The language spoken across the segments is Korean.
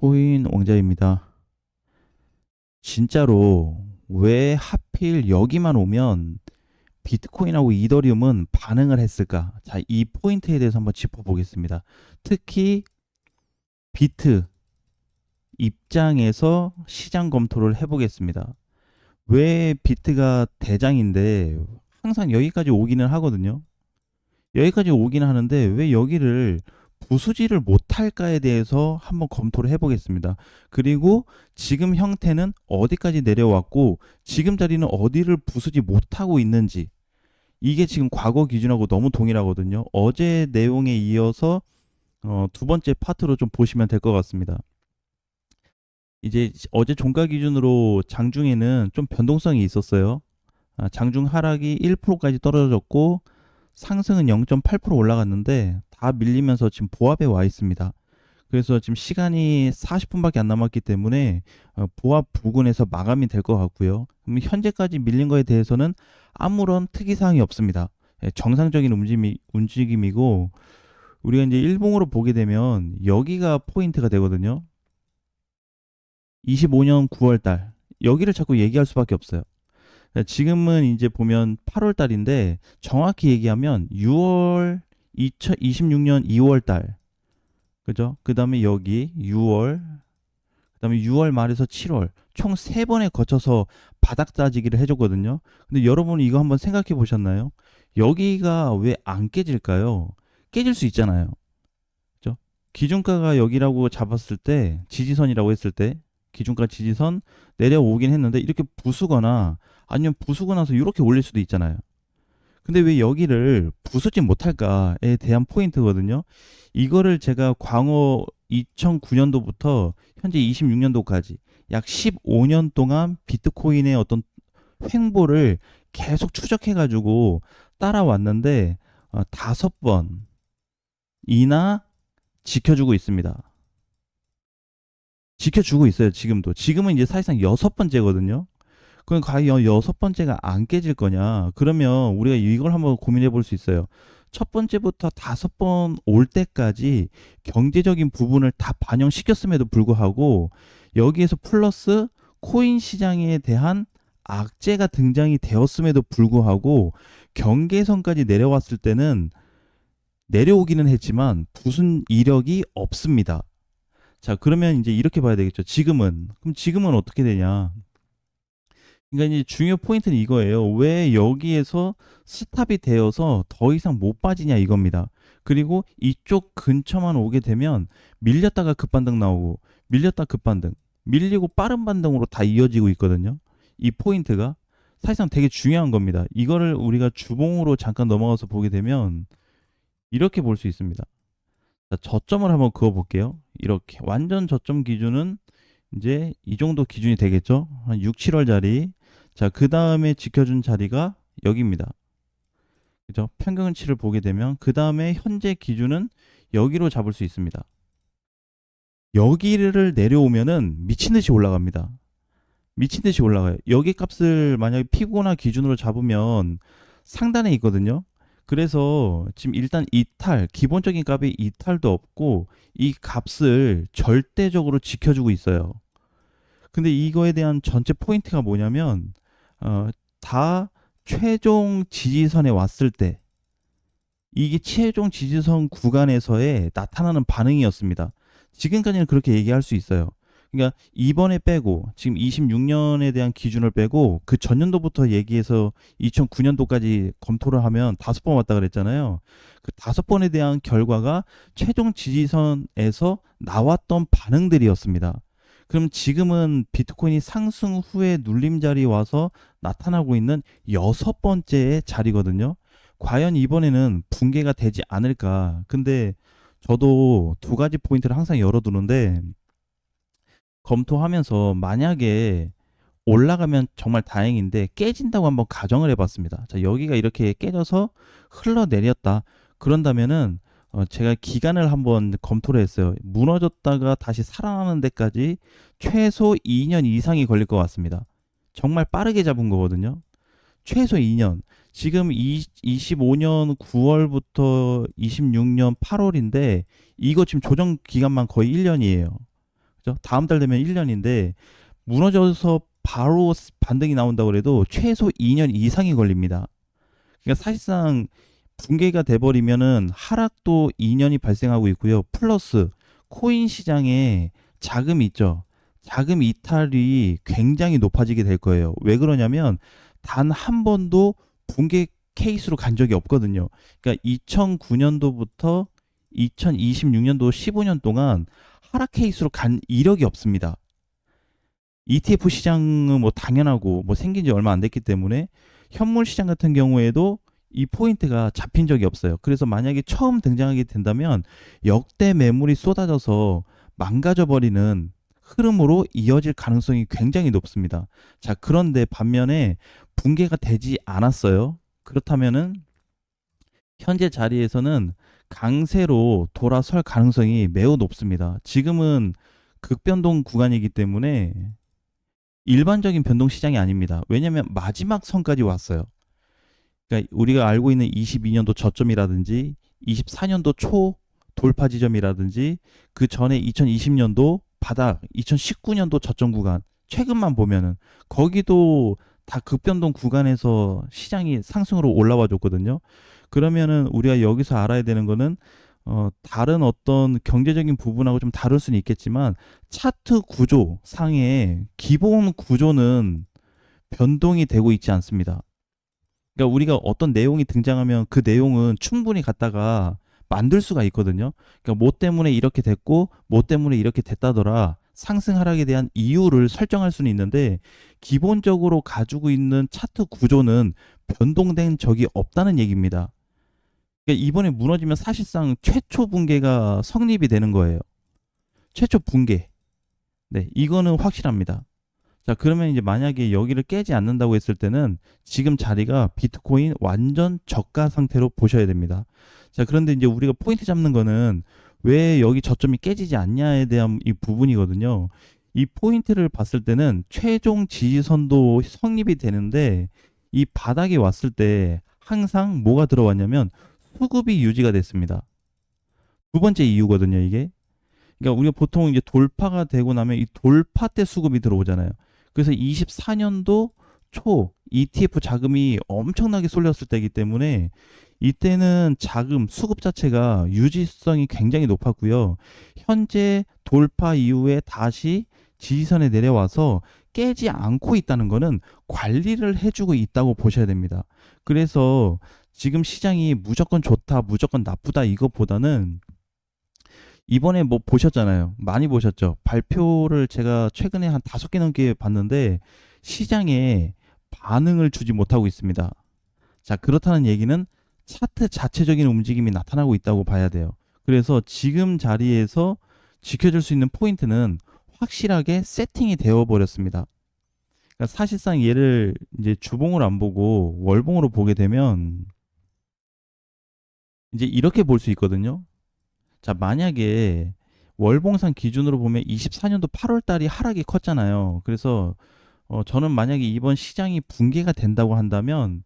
비트코인 왕자입니다. 진짜로 왜 하필 여기만 오면 비트코인하고 이더리움은 반응을 했을까? 자, 이 포인트에 대해서 한번 짚어보겠습니다. 특히 비트 입장에서 시장 검토를 해보겠습니다. 왜 비트가 대장인데 항상 여기까지 오기는 하거든요. 여기까지 오기는 하는데 왜 여기를 부수지를 못할까에 대해서 한번 검토를 해보겠습니다. 그리고 지금 형태는 어디까지 내려왔고 지금 자리는 어디를 부수지 못하고 있는지, 이게 지금 과거 기준하고 너무 동일하거든요. 어제 내용에 이어서 두 번째 파트로 좀 보시면 될 것 같습니다. 이제 어제 종가 기준으로 장중에는 좀 변동성이 있었어요. 장중 하락이 1%까지 떨어졌고 상승은 0.8% 올라갔는데 다 밀리면서 지금 보합에 와 있습니다. 그래서 지금 시간이 40분밖에 안 남았기 때문에 보합 부근에서 마감이 될 것 같고요. 그럼 현재까지 밀린 거에 대해서는 아무런 특이사항이 없습니다. 정상적인 움직임이고, 우리가 이제 일봉으로 보게 되면 여기가 포인트가 되거든요. 25년 9월 달 여기를 자꾸 얘기할 수밖에 없어요. 지금은 이제 보면 8월 달인데 정확히 얘기하면 2026년 2월 달, 그죠? 그 다음에 여기 6월, 그 다음에 6월 말에서 7월, 총 3번에 거쳐서 바닥 따지기를 해줬거든요. 근데 여러분 이거 한번 생각해 보셨나요? 여기가 왜 안 깨질까요? 깨질 수 있잖아요. 그죠? 기준가가 여기라고 잡았을 때, 지지선이라고 했을 때, 기준가 지지선 내려오긴 했는데 이렇게 부수거나 아니면 부수고 나서 이렇게 올릴 수도 있잖아요. 근데 왜 여기를 부수지 못할까에 대한 포인트거든요. 이거를 제가 광어 2009년도부터 현재 26년도까지 약 15년 동안 비트코인의 어떤 횡보를 계속 추적해가지고 따라왔는데 5번이나 지켜주고 있습니다. 지켜주고 있어요. 지금도. 지금은 이제 사실상 6번째거든요. 그럼 과연 6번째가 안 깨질 거냐? 그러면 우리가 이걸 한번 고민해 볼 수 있어요. 첫 번째부터 5번 올 때까지 경제적인 부분을 다 반영시켰음에도 불구하고 여기에서 플러스 코인 시장에 대한 악재가 등장이 되었음에도 불구하고 경계선까지 내려왔을 때는 내려오기는 했지만 부순 이력이 없습니다. 자, 그러면 이제 이렇게 봐야 되겠죠. 그럼 지금은 어떻게 되냐? 그러니까 이제 중요 포인트는 이거예요. 왜 여기에서 스탑이 되어서 더 이상 못 빠지냐 이겁니다. 그리고 이쪽 근처만 오게 되면 밀렸다가 급반등 나오고 밀렸다 급반등, 밀리고 빠른 반등으로 다 이어지고 있거든요. 이 포인트가 사실상 되게 중요한 겁니다. 이거를 우리가 주봉으로 잠깐 넘어가서 보게 되면 이렇게 볼 수 있습니다. 자, 저점을 한번 그어 볼게요. 이렇게 완전 저점 기준은 이제 이 정도 기준이 되겠죠. 한 6, 7월 자리. 자, 그 다음에 지켜준 자리가 여기입니다. 그죠? 평균치를 보게 되면 그 다음에 현재 기준은 여기로 잡을 수 있습니다. 여기를 내려오면은 미친 듯이 올라갑니다. 미친 듯이 올라가요. 여기 값을 만약에 피고나 기준으로 잡으면 상단에 있거든요. 그래서 지금 일단 이탈, 기본적인 값에 이탈도 없고 이 값을 절대적으로 지켜주고 있어요. 근데 이거에 대한 전체 포인트가 뭐냐면 다 최종 지지선에 왔을 때 이게 최종 지지선 구간에서의 나타나는 반응이었습니다. 지금까지는 그렇게 얘기할 수 있어요. 그러니까 이번에 빼고 지금 26년에 대한 기준을 빼고 그 전년도부터 얘기해서 2009년도까지 검토를 하면 5번 왔다 그랬잖아요. 그 5번에 대한 결과가 최종 지지선에서 나왔던 반응들이었습니다. 그럼 지금은 비트코인이 상승 후에 눌림 자리에 와서 나타나고 있는 6번째의 자리거든요. 과연 이번에는 붕괴가 되지 않을까? 근데 저도 두 가지 포인트를 항상 열어두는데 검토하면서 만약에 올라가면 정말 다행인데 깨진다고 한번 가정을 해봤습니다. 자, 여기가 이렇게 깨져서 흘러내렸다. 그런다면은 제가 기간을 한번 검토를 했어요. 무너졌다가 다시 살아나는 데까지 최소 2년 이상이 걸릴 것 같습니다. 정말 빠르게 잡은 거거든요. 최소 2년. 지금 25년 9월부터 26년 8월인데 이거 지금 조정 기간만 거의 1년이에요. 그죠? 다음 달 되면 1년인데 무너져서 바로 반등이 나온다고 그래도 최소 2년 이상이 걸립니다. 그러니까 사실상 붕괴가 돼버리면은 하락도 2년이 발생하고 있고요. 플러스 코인 시장에 자금이 있죠. 자금 이탈이 굉장히 높아지게 될 거예요. 왜 그러냐면 단 한 번도 붕괴 케이스로 간 적이 없거든요. 그러니까 2009년도부터 2026년도 15년 동안 하락 케이스로 간 이력이 없습니다. ETF 시장은 뭐 당연하고 뭐 생긴 지 얼마 안 됐기 때문에 현물 시장 같은 경우에도 이 포인트가 잡힌 적이 없어요. 그래서 만약에 처음 등장하게 된다면 역대 매물이 쏟아져서 망가져 버리는 흐름으로 이어질 가능성이 굉장히 높습니다. 자, 그런데 반면에 붕괴가 되지 않았어요. 그렇다면은 현재 자리에서는 강세로 돌아설 가능성이 매우 높습니다. 지금은 극변동 구간이기 때문에 일반적인 변동 시장이 아닙니다. 왜냐하면 마지막 선까지 왔어요. 그러니까 우리가 알고 있는 22년도 저점이라든지 24년도 초 돌파 지점이라든지 그 전에 2020년도 바닥, 2019년도 저점 구간 최근만 보면은 거기도 다 급변동 구간에서 시장이 상승으로 올라와 줬거든요. 그러면은 우리가 여기서 알아야 되는 거는 다른 어떤 경제적인 부분하고 좀 다를 수는 있겠지만 차트 구조 상의 기본 구조는 변동이 되고 있지 않습니다. 그러니까 우리가 어떤 내용이 등장하면 그 내용은 충분히 갖다가 만들 수가 있거든요. 그러니까 뭐 때문에 이렇게 됐고 뭐 때문에 이렇게 됐다더라. 상승 하락에 대한 이유를 설정할 수는 있는데 기본적으로 가지고 있는 차트 구조는 변동된 적이 없다는 얘기입니다. 그러니까 이번에 무너지면 사실상 최초 붕괴가 성립이 되는 거예요. 최초 붕괴. 네, 이거는 확실합니다. 자, 그러면 이제 만약에 여기를 깨지 않는다고 했을 때는 지금 자리가 비트코인 완전 저가 상태로 보셔야 됩니다. 자, 그런데 이제 우리가 포인트 잡는 거는 왜 여기 저점이 깨지지 않냐에 대한 이 부분이거든요. 이 포인트를 봤을 때는 최종 지지선도 성립이 되는데 이 바닥에 왔을 때 항상 뭐가 들어왔냐면 수급이 유지가 됐습니다. 두 번째 이유거든요, 이게. 그러니까 우리가 보통 이제 돌파가 되고 나면 이 돌파 때 수급이 들어오잖아요. 그래서 24년도 초 ETF 자금이 엄청나게 쏠렸을 때이기 때문에 이때는 자금 수급 자체가 유지성이 굉장히 높았고요. 현재 돌파 이후에 다시 지지선에 내려와서 깨지 않고 있다는 거는 관리를 해주고 있다고 보셔야 됩니다. 그래서 지금 시장이 무조건 좋다, 무조건 나쁘다 이것보다는 이번에 뭐 보셨잖아요. 많이 보셨죠. 발표를 제가 최근에 한 5개 넘게 봤는데 시장에 반응을 주지 못하고 있습니다. 자, 그렇다는 얘기는 차트 자체적인 움직임이 나타나고 있다고 봐야 돼요. 그래서 지금 자리에서 지켜줄 수 있는 포인트는 확실하게 세팅이 되어 버렸습니다. 그러니까 사실상 얘를 이제 주봉으로 안 보고 월봉으로 보게 되면 이제 이렇게 볼 수 있거든요. 자, 만약에 월봉상 기준으로 보면 24년도 8월 달이 하락이 컸잖아요. 그래서 저는 만약에 이번 시장이 붕괴가 된다고 한다면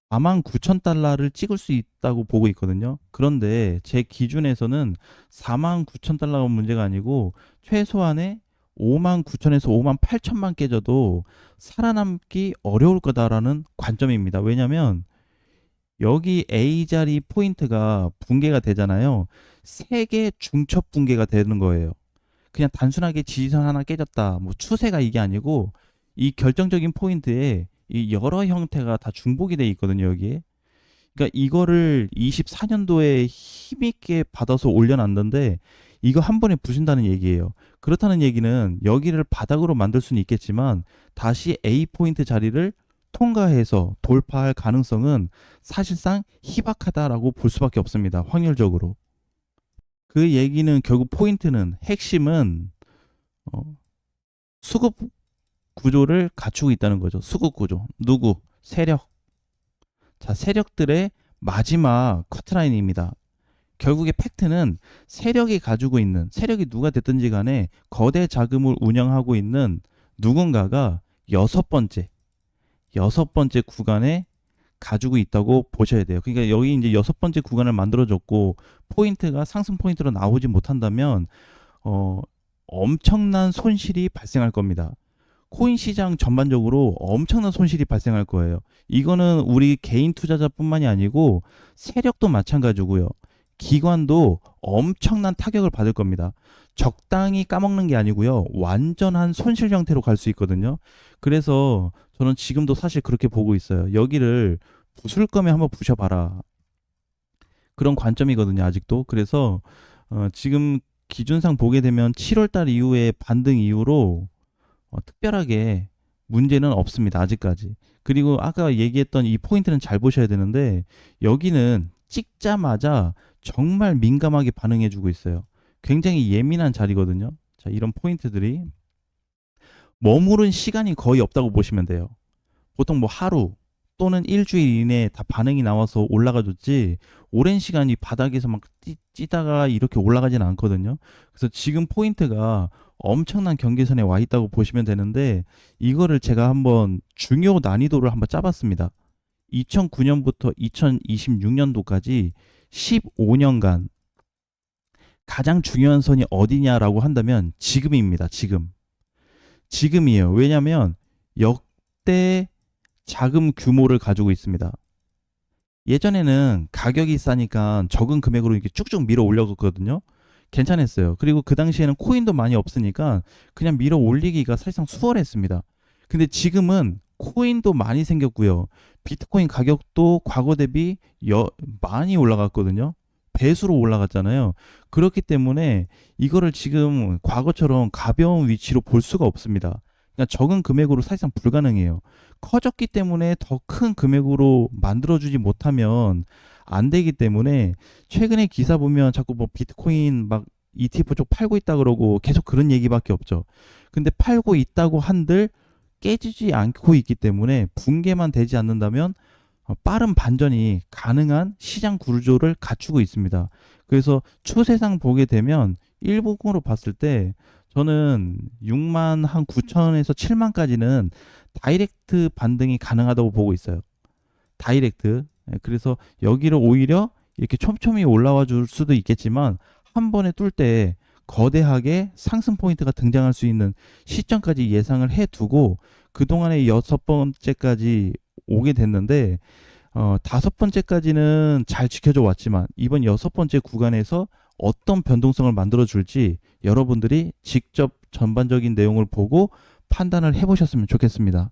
49,000달러를 찍을 수 있다고 보고 있거든요. 그런데 제 기준에서는 49,000달러가 문제가 아니고 최소한의 59,000에서 58,000만 깨져도 살아남기 어려울 거다라는 관점입니다. 왜냐하면 여기 A자리 포인트가 붕괴가 되잖아요. 세개 중첩 붕괴가 되는 거예요. 그냥 단순하게 지지선 하나 깨졌다. 뭐 추세가 이게 아니고 이 결정적인 포인트에 이 여러 형태가 다 중복이 돼 있거든요, 여기에. 그러니까 이거를 24년도에 힘있게 받아서 올려놨는데 이거 한 번에 부순다는 얘기예요. 그렇다는 얘기는 여기를 바닥으로 만들 수는 있겠지만 다시 A 포인트 자리를 통과해서 돌파할 가능성은 사실상 희박하다라고 볼 수밖에 없습니다. 확률적으로. 그 얘기는 결국 포인트는 핵심은 수급 구조를 갖추고 있다는 거죠. 수급 구조. 누구? 세력. 자, 세력들의 마지막 커트라인입니다. 결국의 팩트는 세력이 가지고 있는, 세력이 누가 됐든지 간에 거대 자금을 운영하고 있는 누군가가 여섯 번째 구간에 가지고 있다고 보셔야 돼요. 그러니까 여기 이제 여섯 번째 구간을 만들어줬고 포인트가 상승 포인트로 나오지 못한다면 엄청난 손실이 발생할 겁니다. 코인 시장 전반적으로 엄청난 손실이 발생할 거예요. 이거는 우리 개인 투자자뿐만이 아니고 세력도 마찬가지고요. 기관도 엄청난 타격을 받을 겁니다. 적당히 까먹는 게 아니고요. 완전한 손실 형태로 갈 수 있거든요. 그래서 저는 지금도 사실 그렇게 보고 있어요. 여기를 부술 거면 한번 부셔봐라. 그런 관점이거든요, 아직도. 그래서 지금 기준상 보게 되면 7월 달 이후에 반등 이후로 특별하게 문제는 없습니다. 아직까지. 그리고 아까 얘기했던 이 포인트는 잘 보셔야 되는데 여기는 찍자마자 정말 민감하게 반응해주고 있어요. 굉장히 예민한 자리거든요. 자, 이런 포인트들이 머무른 시간이 거의 없다고 보시면 돼요. 보통 뭐 하루 또는 일주일 이내에 다 반응이 나와서 올라가줬지 오랜 시간이 바닥에서 막 찌다가 이렇게 올라가지는 않거든요. 그래서 지금 포인트가 엄청난 경계선에 와 있다고 보시면 되는데 이거를 제가 한번 중요 난이도를 한번 짜봤습니다. 2009년부터 2026년도까지 15년간 가장 중요한 선이 어디냐라고 한다면 지금입니다. 지금이에요. 왜냐하면 역대 자금 규모를 가지고 있습니다. 예전에는 가격이 싸니까 적은 금액으로 이렇게 쭉쭉 밀어 올려갔거든요. 괜찮았어요. 그리고 그 당시에는 코인도 많이 없으니까 그냥 밀어 올리기가 사실상 수월했습니다. 근데 지금은 코인도 많이 생겼고요. 비트코인 가격도 과거 대비 많이 올라갔거든요. 배수로 올라갔잖아요. 그렇기 때문에 이거를 지금 과거처럼 가벼운 위치로 볼 수가 없습니다. 그러니까 적은 금액으로 사실상 불가능해요. 커졌기 때문에 더 큰 금액으로 만들어주지 못하면 안 되기 때문에 최근에 기사 보면 자꾸 뭐 비트코인 막 ETF 쪽 팔고 있다 그러고 계속 그런 얘기밖에 없죠. 근데 팔고 있다고 한들 깨지지 않고 있기 때문에 붕괴만 되지 않는다면 빠른 반전이 가능한 시장 구조를 갖추고 있습니다. 그래서 추세상 보게 되면 일봉으로 봤을 때 저는 6만 한 9천에서 7만까지는 다이렉트 반등이 가능하다고 보고 있어요. 다이렉트. 그래서 여기를 오히려 이렇게 촘촘히 올라와 줄 수도 있겠지만 한 번에 뚫을 때 거대하게 상승 포인트가 등장할 수 있는 시점까지 예상을 해두고 그동안에 6번째까지 오게 됐는데 다섯 번째까지는 잘 지켜줘 왔지만 이번 6번째 구간에서 어떤 변동성을 만들어 줄지 여러분들이 직접 전반적인 내용을 보고 판단을 해보셨으면 좋겠습니다.